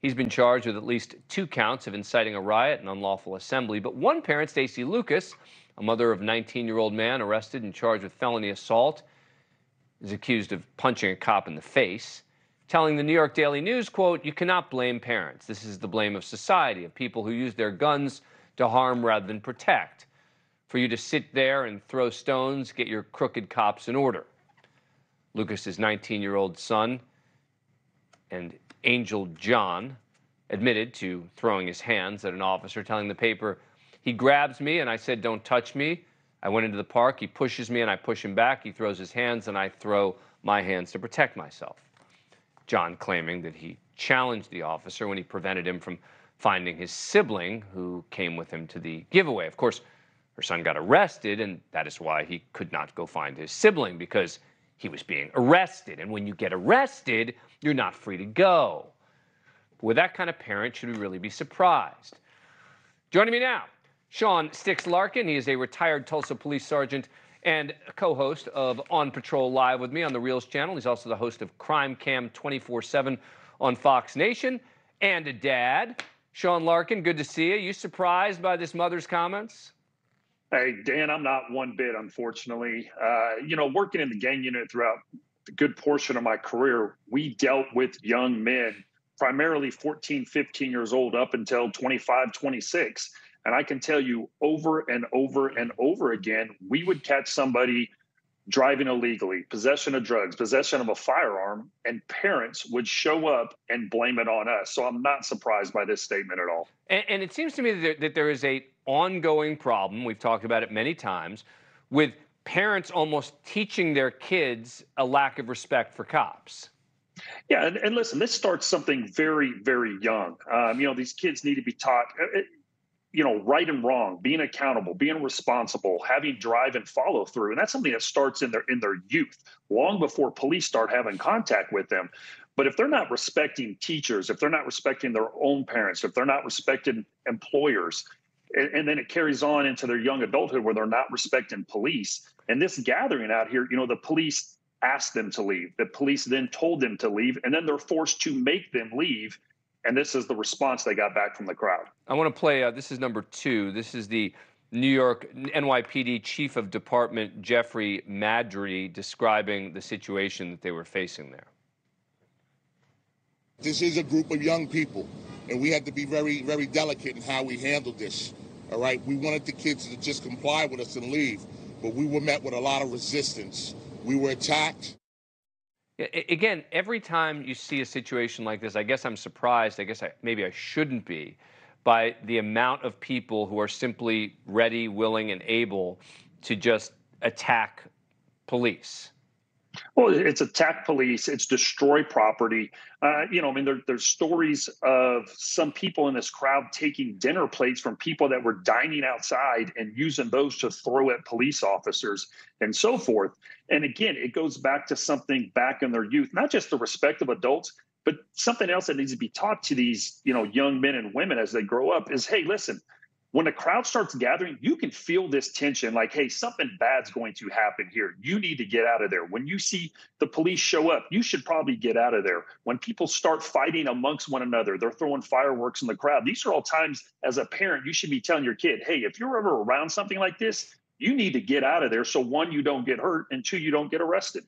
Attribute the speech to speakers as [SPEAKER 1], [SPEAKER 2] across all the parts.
[SPEAKER 1] He's been charged with at least 2 counts of inciting a riot and unlawful assembly. But one parent, Stacy Lucas, a mother of a 19-year-old man arrested and charged with felony assault, is accused of punching a cop in the face, telling the New York Daily News, quote, "You cannot blame parents. This is the blame of society, of people who use their guns to harm rather than protect. For you to sit there and throw stones, get your crooked cops in order." Lucas's 19-year-old son and Angel John admitted to throwing his hands at an officer, telling the paper, "He grabs me and I said, 'Don't touch me.' I went into the park. He pushes me and I push him back. He throws his hands and I throw my hands to protect myself." John claiming that he challenged the officer when he prevented him from finding his sibling who came with him to the giveaway. Of course, her son got arrested, and that is why he could not go find his sibling, because he was being arrested. And when you get arrested, you're not free to go. With that kind of parent, should we really be surprised? Joining me now, Sean Sticks Larkin. He is a retired Tulsa Police Sergeant and co-host of On Patrol Live with me on the Reels channel. He's also the host of Crime Cam 24/7 on Fox Nation, and a dad. Sean Larkin, good to see you. You surprised by this mother's comments?
[SPEAKER 2] Hey, Dan, I'm not one bit, unfortunately. Working in the gang unit throughout a good portion of my career, we dealt with young men, primarily 14, 15 years old up until 25, 26. And I can tell you over and over and over again, we would catch somebody driving illegally, possession of drugs, possession of a firearm, and parents would show up and blame it on us. So I'm not surprised by this statement at all.
[SPEAKER 1] And it seems to me that there is a ongoing problem, we've talked about it many times, with parents almost teaching their kids a lack of respect for cops.
[SPEAKER 2] Yeah, and listen, this starts something very, very young. These kids need to be taught, right and wrong, being accountable, being responsible, having drive and follow through. And that's something that starts in their youth, long before police start having contact with them. But if they're not respecting teachers, if they're not respecting their own parents, if they're not respecting employers, and then it carries on into their young adulthood where they're not respecting police. And this gathering out here, the police asked them to leave. The police then told them to leave, and then they're forced to make them leave. And this is the response they got back from the crowd.
[SPEAKER 1] I want to play, this is number 2. This is the New York NYPD Chief of Department, Jeffrey Madry, describing the situation that they were facing there.
[SPEAKER 3] This is a group of young people, and we had to be very, very delicate in how we handled this, all right? We wanted the kids to just comply with us and leave, but we were met with a lot of resistance. We were attacked.
[SPEAKER 1] Again, every time you see a situation like this, I guess I'm surprised, maybe I shouldn't be, by the amount of people who are simply ready, willing, and able to just attack police.
[SPEAKER 2] Well, it's attack police, it's destroy property. There's stories of some people in this crowd taking dinner plates from people that were dining outside and using those to throw at police officers and so forth. And again, it goes back to something back in their youth, not just the respect of adults, but something else that needs to be taught to these, young men and women as they grow up is, hey, listen, when a crowd starts gathering, you can feel this tension like, hey, something bad's going to happen here. You need to get out of there. When you see the police show up, you should probably get out of there. When people start fighting amongst one another, they're throwing fireworks in the crowd. These are all times as a parent, you should be telling your kid, hey, if you're ever around something like this, you need to get out of there. So 1, you don't get hurt, and 2, you don't get arrested.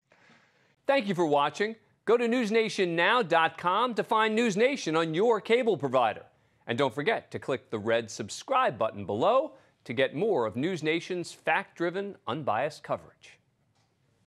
[SPEAKER 1] Thank you for watching. Go to newsnationnow.com to find News Nation on your cable provider. And don't forget to click the red subscribe button below to get more of News Nation's fact-driven, unbiased coverage.